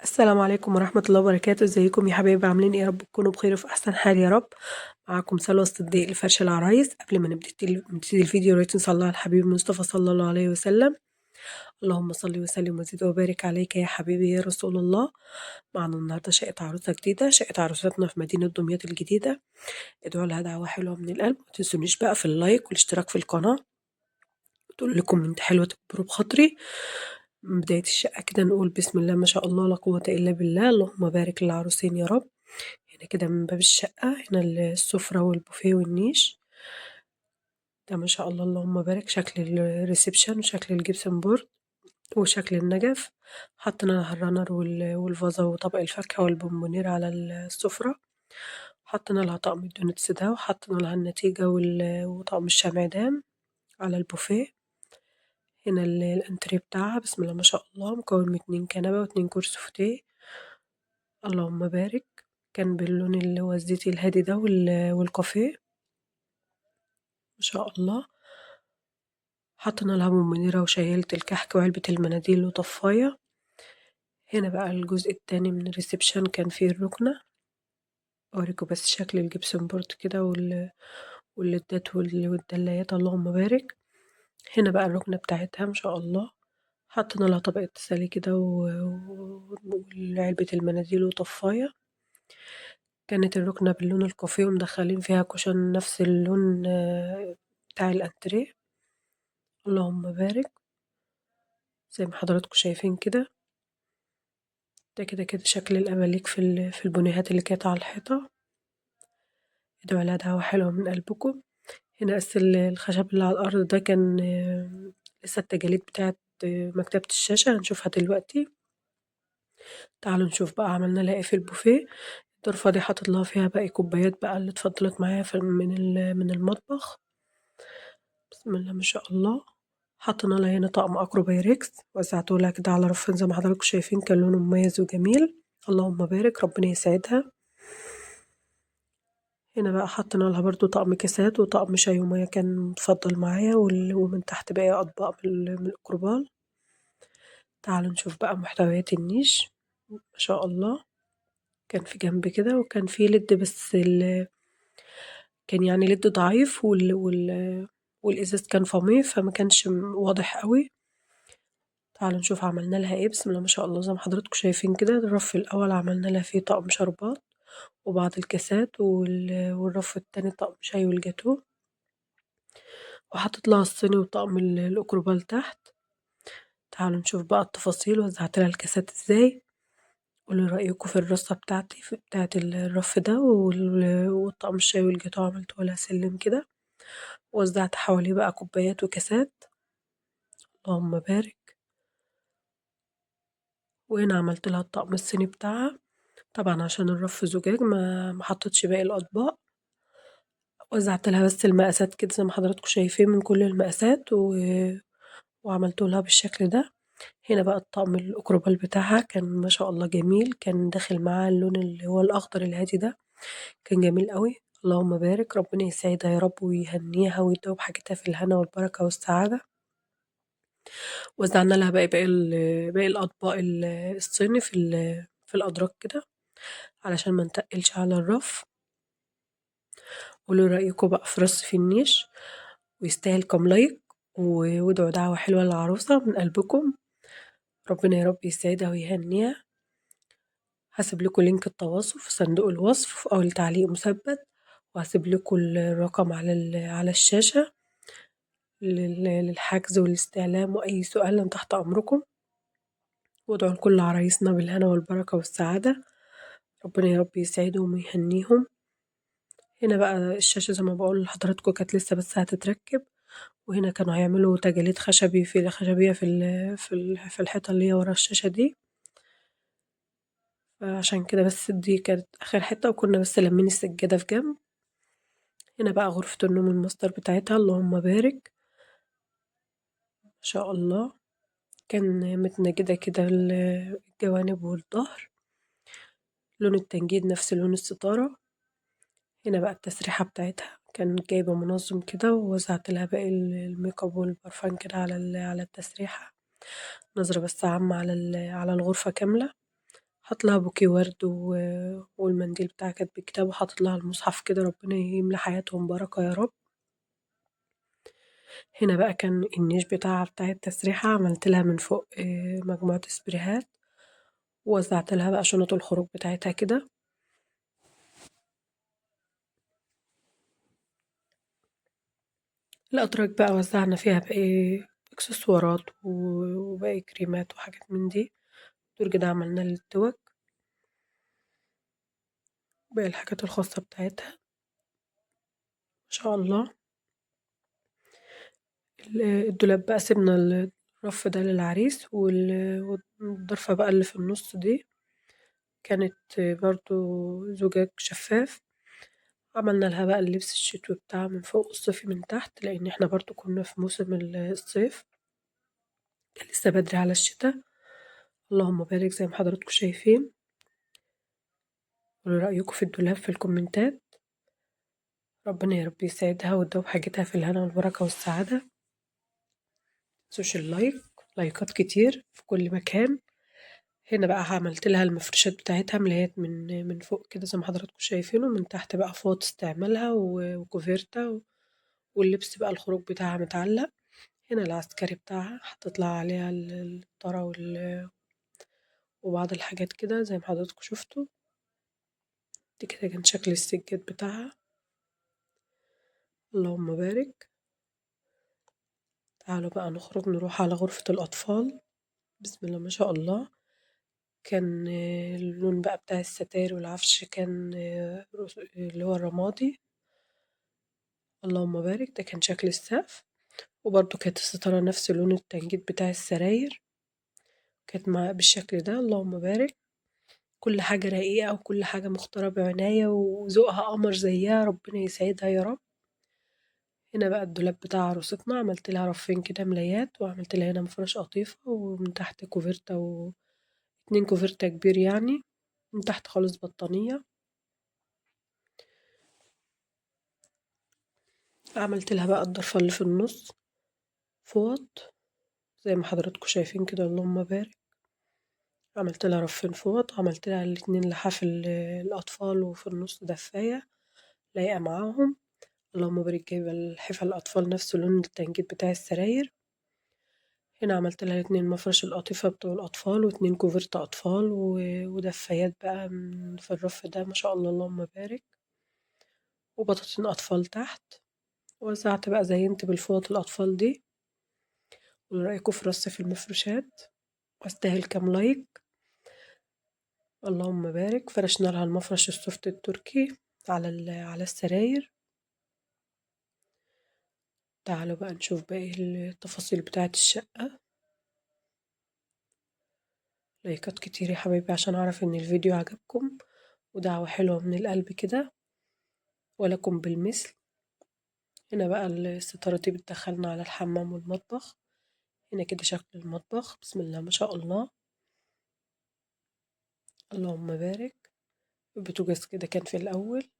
السلام عليكم ورحمة الله وبركاته، ازيكم يا حبايبي عاملين ايه؟ يا رب تكونوا بخير وفي أحسن حال يا رب. معاكم سلوى الصديق لفرش العرايس. قبل ما نبتدي الفيديو يا ريت نصلي على الحبيب المصطفى صلى الله عليه وسلم. اللهم صل وسلم وزد وبارك عليك يا حبيبي يا رسول الله. معنا النهارده شقة عروسة جديدة، شقة عروستنا في مدينة دمياط الجديدة. ادعوا لها دعوة حلوة من القلب، متنسونيش بقى في اللايك والاشتراك في القناة وتقولوا لكم انت حلوة تكبروا بخاطري. من بداية الشقة كده نقول بسم الله ما شاء الله لا قوة إلا بالله، اللهم بارك للعروسين يا رب. هنا كده من باب الشقة، هنا السفرة والبوفيه والنيش. ده ما شاء الله اللهم بارك شكل الريسبشن وشكل الجبسن بورد وشكل النجف. حطينا لها الرنر والفازة وطبق الفاكهة والبونبونير على السفرة. حطينا لها طقم الدونتس ده وحطينا لها النتيجة وطقم الشمعدان على البوفيه. هنا الانتريه بتاعها بسم الله ما شاء الله مكون من 2 كنبة و2 كرسي فوتيه. اللهم بارك. كان باللون اللي هو الزيتي الهادي ده والكافيه ما شاء الله. حطينا لها بونبونيرة وشيالة الكحك وعلبة المناديل وطفاية. هنا بقى الجزء التاني من الريسبشن كان فيه الركنة. أوريكم بس شكل الجبسن بورد كده والليدات والدلايات اللهم بارك. هنا بقى الركنة بتاعتها ما شاء الله. حطينا لها طبقة تسالي كده وعلبة المناديل وطفاية. كانت الركنة باللون الكافيه ومدخلين فيها كوشن نفس اللون بتاع الأنتريه. اللهم بارك. زي ما حضراتكم شايفين كده. ده كده شكل الأماليك في البونيهات اللي كانت على الحيطة. ادعوا لها دعوة حلوة من قلبكم. هنا الخشب اللي على الأرض ده كان لسه التجاليد بتاعت مكتبة الشاشة هنشوفها دلوقتي. تعالوا نشوف بقى عملنا لها ايه في البوفيه. الطرفة دي حاطط لها فيها باقي كوبايات بقى اللي اتفضلت معايا من المطبخ. بسم الله ما شاء الله. حطينا لها هنا طقم أكروبايركس وزعته لها كده على رفين زي ما حضراتكم شايفين، كان لونه مميز وجميل. اللهم بارك ربنا يسعدها. هنا بقى حطينا لها برضو طقم كاسات وطقم شاي ومية كان متفضل معايا ومن تحت باقي أطباق من الأكروبال. تعالوا نشوف بقى محتويات النيش. ما شاء الله. كان في جنب كده وكان في ليد بس كان يعني ليد ضعيف والإزاز كان فاميه فما كانش واضح قوي. تعالوا نشوف عملنا لها ايه. بسم الله ما شاء الله زي ما حضراتكم شايفين كده. الرف الأول عملنا لها فيه طقم شربات وبعض الكاسات والرف التاني طقم شاي والجاتوه. وحطيت لها الصيني وطقم الأكروبال تحت. تعالوا نشوف بقى التفاصيل وزعت لها الكاسات ازاي. قولوا رأيكم في الرصة بتاعتي بتاعت الرف ده والطقم الشاي والجاتوه عملته لها سلم كده. وزعت حواليه بقى كوبايات وكاسات. اللهم بارك. وهنا عملت لها الطقم الصيني بتاعها. طبعا عشان الرف زجاج ما حطيتش باقي الأطباق. وزعت لها بس المقاسات كده زي ما حضراتكم شايفين من كل المقاسات وعملته لها بالشكل ده. هنا بقى الطقم الأكروبال بتاعها كان ما شاء الله جميل، كان داخل معاه اللون اللي هو الأخضر الهادي ده. كان جميل قوي. اللهم بارك ربنا يسعدها يا رب ويهنيها ويدوم حاجتها في الهنا والبركة والسعادة. وزعنا لها باقي الأطباق الصيني في الأدراج كده علشان ما نتقلش على الرف. قولوا رأيكم بقى في رص النيش ويستاهل كام لايك وادعوا دعوة حلوة للعروسة من قلبكم. ربنا يا رب يسعدها ويهنيها. هسيب لكم لينك التواصل في صندوق الوصف أو التعليق مثبت. وهسيب لكم الرقم على الشاشة للحجز والاستعلام وأي سؤال أنا تحت أمركم. وادعوا لكل عرايسنا بالهنا والبركة والسعادة. ربنا يا رب يسعدهم ويهنيهم. هنا بقى الشاشة زي ما بقول لحضراتكم كانت لسه بس هتتركب. وهنا كانوا هيعملوا تجاليد خشبية في الحيطة اللي هي ورا الشاشة دي. فعشان كده بس دي كانت آخر حتة وكنا بس لمين السجادة في جنب. هنا بقى غرفة النوم الماستر بتاعتها اللهم بارك. ما شاء الله. كان متنجدة كده الجوانب والظهر. لون التنجيد نفس لون الستارة. هنا بقى التسريحة بتاعتها كان جايبة منظم كده ووزعت لها باقي الميك اب والبرفان كده على التسريحة. نظرة بس عامة على الغرفة كاملة. حاطط لها بوكيه ورد والمنديل بتاع كاتب الكتاب، وحاطط لها المصحف كده، ربنا يملى حياتهم بركة يا رب. هنا بقى كان النيش بتاع التسريحة، عملت لها من فوق مجموعة سبريهات، ووزعت لها بقى شنط الخروج بتاعتها كده. الأدراج بقى وزعنا فيها باقي إكسسوارات وباقي كريمات وحاجات من دي. الدرج ده عملنا للتوك، باقي الحاجات الخاصة بتاعتها ما شاء الله. الدولاب بقى سيبنا الرف ده للعريس، والضرفة بقى اللي في النص دي كانت برضو زجاج شفاف، عملنا لها بقى اللبس الشتوي بتاعها من فوق والصيفي من تحت، لأن احنا برضو كنا في موسم الصيف، كان لسه بدري على الشتا. اللهم بارك زي ما حضراتكم شايفين. قولوا رأيكم في الدولاب في الكومنتات. ربنا يا رب يسعدها وتدوم حاجتها في الهنا والبركة والسعادة. متنسوش لايكات كتير في كل مكان. هنا بقى عملت لها المفروشات بتاعتها ملايات من فوق كده زي ما حضراتكم شايفين، ومن تحت بقى فوط استعمالها وكوفيرتا، واللبس بقى الخروج بتاعها متعلق. هنا العسكري بتاعها حطيت لها عليها الطرا وبعض الحاجات كده زي ما حضراتكم شفتوا. دي كده كان شكل السجاد بتاعها. اللهم بارك. تعالوا بقى نخرج نروح على غرفة الأطفال. بسم الله ما شاء الله. كان اللون بقى بتاع الستاير والعفش كان اللي هو الرمادي. اللهم بارك. ده كان شكل السقف، وبرضه كانت الستارة نفس لون التنجيد بتاع السراير، كانت بالشكل ده. اللهم بارك. كل حاجة رقيقة وكل حاجة مختارة بعناية وذوقها قمر زيها، ربنا يسعدها يا رب. هنا بقى الدولاب بتاع عروستنا، عملت لها رفين كده ملايات، وعملت لها هنا مفرش قطيفة، ومن تحت كوفرتة اتنين كوفرتة كبير يعني، من تحت خالص بطانية. عملت لها بقى الضرفة اللي في النص فوط زي ما حضراتكم شايفين كده. اللهم بارك. عملت لها رفين فوط، وعملت لها الاتنين لحاف الأطفال، وفي النص دفاية لايقة معاهم. اللهم بارك. جايبة الحفا الأطفال نفس لون التنجيد بتاع السراير. هنا عملت لها اتنين مفرش القطيفة بتوع الأطفال، واتنين كوفرت أطفال ودفايات بقى في الرف ده ما شاء الله اللهم بارك، وبطاطين أطفال تحت. وزعت بقى زينت بالفوط الأطفال دي. قولوا رأيكم في رص المفروشات، واستاهل كام لايك. اللهم بارك. فرشنا لها المفرش السوفت التركي على السراير. تعالوا بقى نشوف باقي التفاصيل بتاعة الشقة. لايكات كتير يا حبايبي عشان أعرف إن الفيديو عجبكم، ودعوة حلوة من القلب كده، ولكم بالمثل. هنا بقى الستارة دي بتدخلنا على الحمام والمطبخ. هنا كده شكل المطبخ بسم الله ما شاء الله. اللهم بارك. البوتاجاز كده كان في الأول،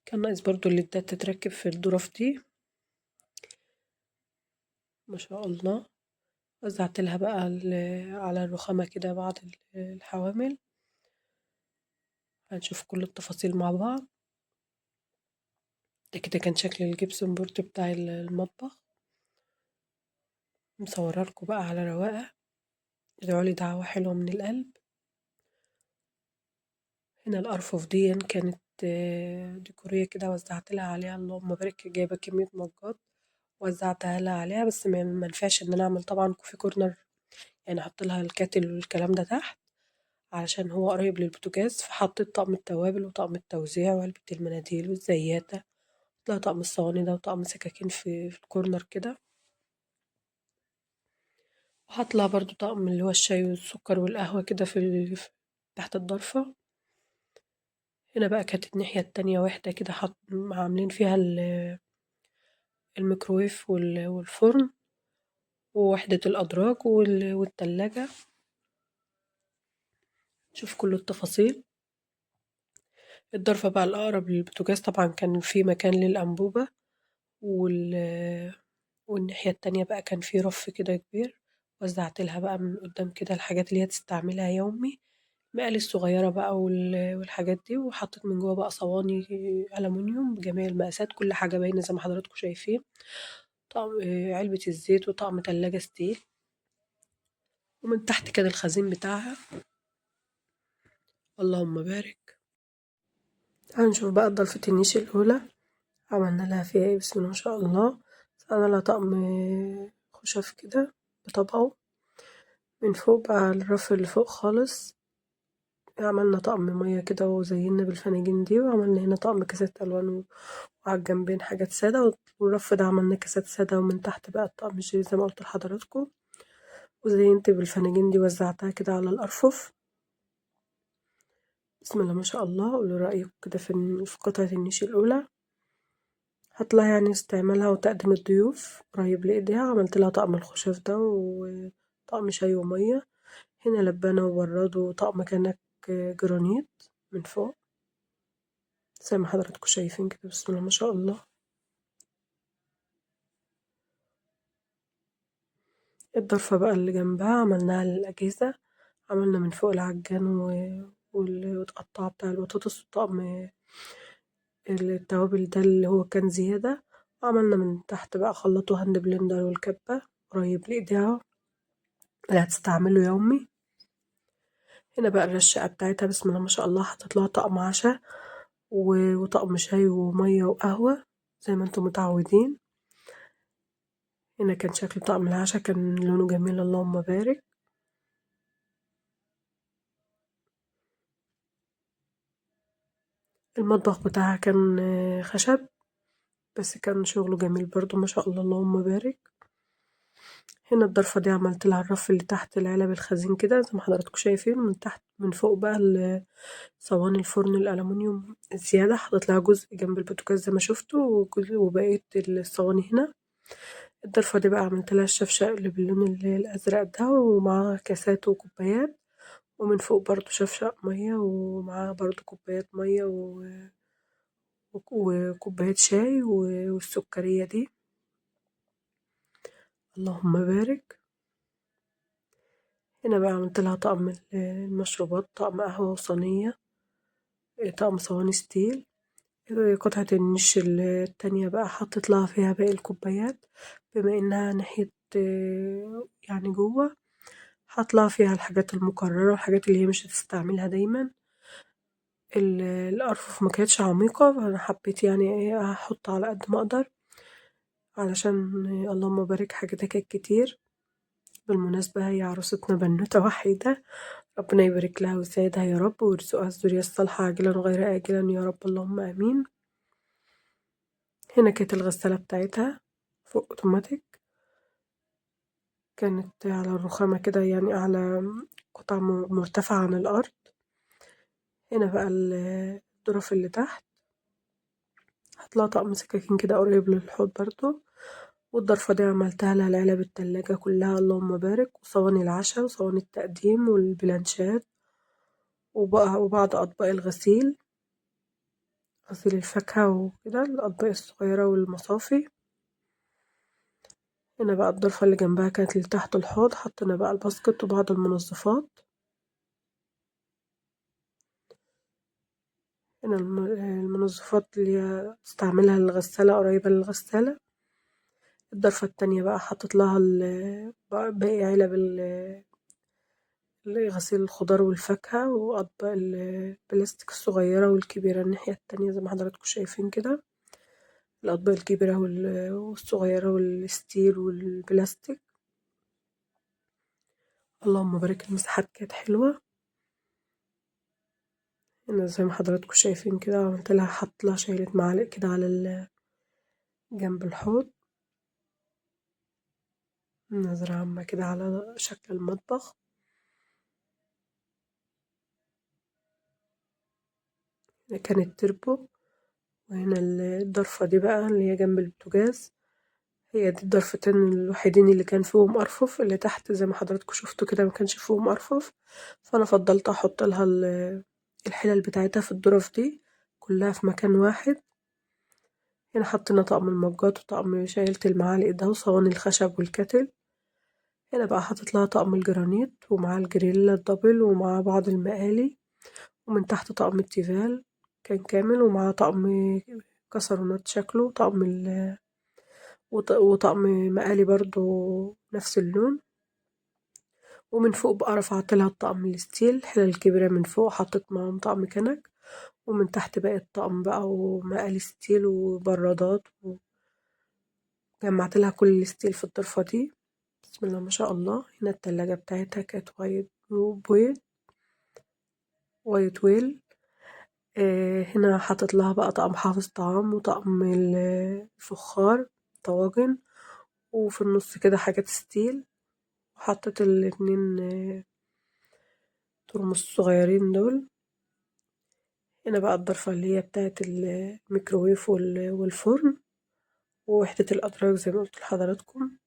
كان ناقص برضو الليدات تتركب في الظرف دي ما شاء الله. وزعت لها بقى على الرخامة كده بعض الحوامل. هنشوف كل التفاصيل مع بعض. ده كده كان شكل الجبسون بورد بتاع المطبخ. مصورة لكم بقى على رواقة. ادعولي دعوة حلوة من القلب. هنا الأرفف دي كانت ديكورية كده، وزعت لها عليها اللهم بارك، جايبة كمية مجات وزعتها لها عليها، بس ما ينفعش ان انا اعمل طبعا كوفي كورنر، يعني احط لها الكاتل والكلام ده تحت علشان هو قريب للبوتاجاز. فحطيت طقم التوابل وطقم التوزيع وعلبة المناديل والزياتة، لا طقم الصواني ده وطقم سكاكين في الكورنر كده. وحط لها برضو طقم اللي هو الشاي والسكر والقهوة كده تحت الضرفة. هنا بقى كانت الناحية التانية واحدة كده عاملين فيها الميكرويف والفرن، ووحدة الأدراج والتلاجة. شوف كل التفاصيل. الضرفة بقى الأقرب للبوتاجاز طبعا كان في مكان للأنبوبة، والناحية التانية بقى كان في رف كده كبير، وزعتلها بقى من قدام كده الحاجات اللي هي تستعملها يومي، المقالي الصغيرة بقى والحاجات دي، وحطيت من جوه بقى صواني ألمونيوم بجميع المقاسات، كل حاجة باينة زي ما حضراتكم شايفين، طقم علبة الزيت وطقم تلاجة ستيل، ومن تحت كده الخزين بتاعها. اللهم بارك. هنشوف بقى ضلفة النيش الأولى عملنا لها فيها ايه. بسم الله ما شاء الله. عملنا لها طقم خشاف كده بطبقه، من فوق بقى الرف اللي فوق خالص عملنا طقم مية كده وزينا بالفناجين دي، وعملنا هنا طقم كاسات ألوان وعلى الجنبين حاجات سادة، والرف ده عملنا كاسات سادة، ومن تحت بقى الطقم الجيلي زي ما قلت لحضراتكم، وزينت بالفناجين دي وزعتها كده على الأرفف. بسم الله ما شاء الله. قولوا رأيكم كده في قطعة النيش الأولى. هطلع يعني استعمالها وتقديم الضيوف قريب لإيديها. عملت لها طقم الخشاف ده وطقم شاي ومية، هنا لبانة وبراد وطقم كنك جرانيت من فوق زي ما حضراتكم شايفين كده. بسم الله ما شاء الله. الضرفة بقى اللي جنبها عملناها للأجهزة، عملنا من فوق العجان والقطاع بتاع البطاطس وطقم التوابل ده اللي هو كان زيادة، وعملنا من تحت بقى خلاط هاند بلندر والكبة قريب لإيديها اللي هتستعمله يومي. هنا بقى الرشاقة بتاعتها بسم الله ما شاء الله، حطيت لها طقم عشا وطقم شاي ومية وقهوة زي ما انتم متعودين. هنا كان شكل طقم العشا، كان لونه جميل اللهم بارك. المطبخ بتاعها كان خشب، بس كان شغله جميل برضو ما شاء الله اللهم بارك. هنا الضرفة دي عملت لها الرف اللي تحت العلب الخزين كده زي ما حضراتكم شايفين، من تحت من فوق بقى صواني الفرن الألمونيوم الزيادة، حطيت لها جزء جنب البوتاجاز زي ما شفتوا، وجزء وبقية الصواني هنا. الضرفة دي بقى عملت لها الشفشق اللي باللون الأزرق ده، ومعاه كاسات وكوبايات، ومن فوق برضو شفشق مية، ومعاه برضو كوبايات مية وكوباية شاي والسكرية دي. اللهم بارك. هنا بقى عملت لها طقم المشروبات، طقم قهوة وصينية، طقم صواني ستيل. قطعة النش التانية بقى حطيت لها فيها باقي الكوبايات، بما انها ناحية يعني جوه، حط لها فيها الحاجات المكررة والحاجات اللي هي مش هتستعملها دايما. الأرفف ما كانتش عميقة، فأنا حبيت يعني ايه أحط على قد ما أقدر، علشان اللهم بارك حاجتها كانت كتير. بالمناسبة هي عروستنا بنوتة وحيدة، ربنا يبارك لها ويسعدها يا رب، ويرزقها الذرية الصالحة عاجلا غير آجلا يا رب اللهم آمين. هنا كانت الغسالة بتاعتها فوق أوتوماتيك، كانت على الرخامة كده يعني على قطعة مرتفعة عن الأرض. هنا بقى الظرف اللي تحت هتلاقي طقم سكاكين كده قريب للحوض برضو، والضرفة دي عملتها لها العلب التلاجة كلها اللهم بارك، وصواني العشاء وصواني التقديم والبلانشات، وبعض أطباق الغسيل، غسيل الفاكهة وكده الأطباق الصغيرة والمصافي. هنا بقى الضرفة اللي جنبها كانت اللي تحت الحوض، حطينا بقى الباسكت وبعض المنظفات. هنا المنظفات اللي هي تستعملها للغسالة قريبة للغسالة. الضرفة التانية بقى حطيت لها باقي علب غسيل الخضار والفاكهة، وأطباق البلاستيك الصغيرة والكبيرة الناحية التانية زي ما حضراتكم شايفين كده، الأطباق الكبيرة والصغيرة والستيل والبلاستيك. اللهم بارك المساحات كانت حلوة. هنا زي ما حضراتكم شايفين كده عملت لها حط لها شايلة معالق كده على جنب الحوض، نظرة عامة كده على شكل المطبخ. ده كان التربو. وهنا الضرفة دي بقى اللي هي جنب البوتاجاز، هي دي الضرفتين الوحيدين اللي كان فيهم أرفف، اللي تحت زي ما حضراتكم شفتوا كده ما كانش فيهم أرفف، فأنا فضلت أحط لها الحلل بتاعتها في الظرف دي كلها في مكان واحد. هنا حطينا طقم المجات وطقم شايلة المعالق ده وصواني الخشب والكتل. هنا بقى حاطط لها طقم الجرانيت ومعاه الجريلا الدبل ومعاه بعض المقالي، ومن تحت طقم التيفال كان كامل، ومعاه طقم كسرونات شكله طقم وطقم مقالي برضو نفس اللون. ومن فوق بقى رفعتلها الطقم الستيل الحلل الكبيرة من فوق، حطيت معاهم طقم كنك، ومن تحت باقي الطقم بقى ومقالي ستيل وبرادات، وجمعتلها كل الستيل في الضرفة دي. بسم الله ما شاء الله. هنا التلاجة بتاعتها كانت وايت ويل. هنا حاطط لها بقى طقم حافظ طعام وطقم الفخار طواجن، وفي النص كده حاجات ستيل، وحطيت الاتنين ترمس صغيرين دول. هنا بقى الضرفة اللي هي بتاعت الميكروويف والفرن ووحدة الأدراج زي ما قلت لحضراتكم.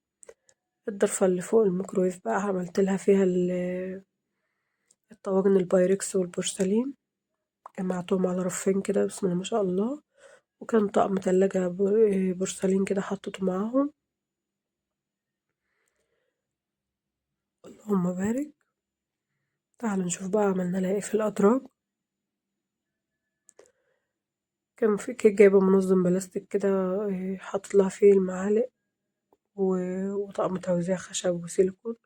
الضرفة اللي فوق الميكروويف بقى عملت لها فيها الطواجن البايركس والبورسلين، جمعتهم على رفين كده بسم الله ما شاء الله. وكان طقم تلاجة بورسلين كده حطيته معاهم. اللهم بارك. تعالوا نشوف بقى عملنا لها ايه في الأدراج. كان في كيك جايبة منظم بلاستيك كده، حاطط لها فيه المعالق وطقم توزيع خشب وسيليكون،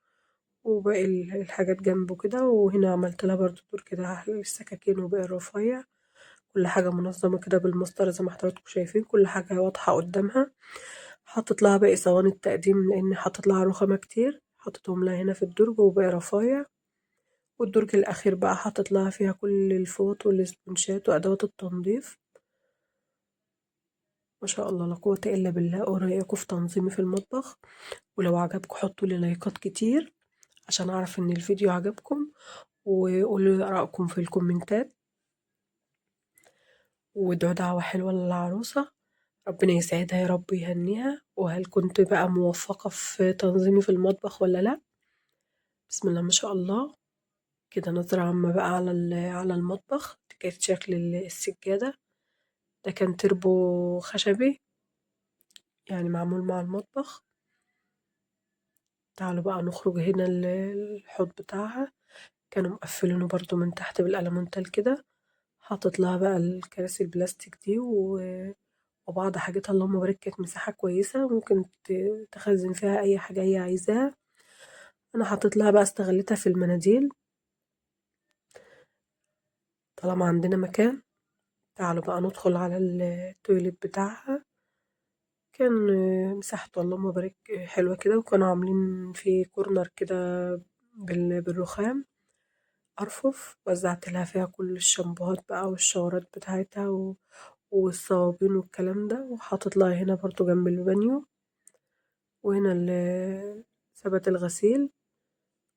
وباقي الحاجات جنبه كده. وهنا عملت لها برضو دور كده السكاكين وباقي الرفايع، كل حاجة منظمة كده بالمسطرة زي ما حضراتكم شايفين، كل حاجة واضحة قدامها. حطيت لها باقي صواني التقديم لأن حطيت لها رخامة كتير، حطيتهم لها هنا في الدرج وباقي رفايع. والدرج الأخير بقى حطيت لها فيها كل الفوط والسبونشات وأدوات التنظيف. ما شاء الله لا قوة إلا بالله. ايه رأيكم في تنظيمي في المطبخ؟ ولو عجبكم حطوا لي لايكات كتير عشان أعرف إن الفيديو عجبكم، وقولوا لي آرائكم في الكومنتات، وادعوا دعوة حلوة للعروسة ربنا يسعدها يا رب ويهنيها. وهل كنت بقى موفقة في تنظيمي في المطبخ ولا لأ؟ بسم الله ما شاء الله. كده نظرة عامة بقى على المطبخ. دي كانت شكل السجادة. ده كان تربو خشبي يعني معمول مع المطبخ. تعالوا بقى نخرج. هنا الحوض بتاعها كانوا مقفلينه برضو من تحت بالألمونتال كده. حاطط لها بقى الكراسي البلاستيك دي وبعض حاجتها اللهم بارك. كانت مساحة كويسة ممكن تخزن فيها أي حاجة هي عايزاها. أنا حطيت لها بقى استغلتها في المناديل طالما عندنا مكان. تعالوا بقى ندخل على التويليت بتاعها. كان مساحته اللهم بارك حلوة كده، وكانوا عاملين فيه كورنر كده بالرخام أرفف. وزعت لها فيها كل الشامبوهات بقى والشاورات بتاعتها والصوابين والكلام ده. وحاطط لها هنا برضو جنب البانيو، وهنا ثبت الغسيل.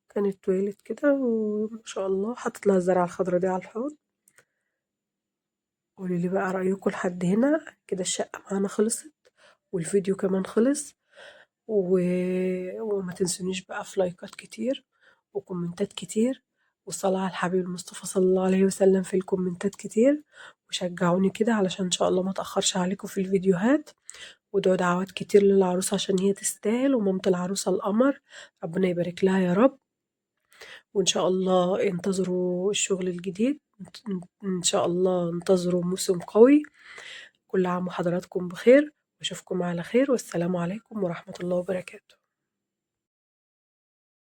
كانت تويلت كده وما شاء الله. حطيت لها الزرعة الخضرا دي على الحوض. قولي لي بقى رأيكم لحد هنا. كده الشقة معانا خلصت والفيديو كمان خلص. و... وما تنسونيش بقى في لايكات كتير وكومنتات كتير، والصلاة على الحبيب المصطفى صلى الله عليه وسلم في الكومنتات كتير. وشجعوني كده علشان ان شاء الله ما اتأخرش عليكم في الفيديوهات. ودعوا دعوات كتير للعروسة عشان هي تستاهل، ومامة العروسة القمر ربنا يبارك لها يا رب. وإن شاء الله انتظروا الشغل الجديد. إن شاء الله انتظروا موسم قوي. كل عام وحضراتكم بخير، وأشوفكم على خير، والسلام عليكم ورحمة الله وبركاته.